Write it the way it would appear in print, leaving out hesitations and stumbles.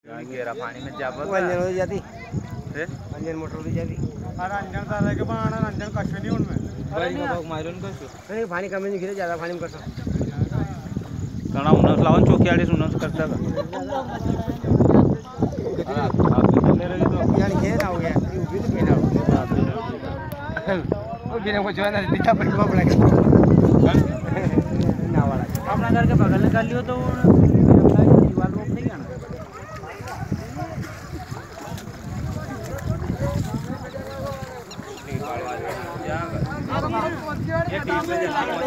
घेरा पानी में जा अंजन हो जाती अंजन मोटर हो जाती अरे अंजन दादा के बाण अंजन कशे नहीं उनमें बड़ी बाबा मारून कसो नहीं पानी कमी नहीं गिरे ज्यादा पानी में कसो कणा उन्नस लावून चोकी आडीस उन्नस करता का यार ये ना हो गया ये भी तो बिना हो गया वो बिना को जो है ना दिखा पड़ी वो बड़ा ना वाला अपना घर के बगल में कर लियो तो दीवार रोक नहीं करना ये 20 बजे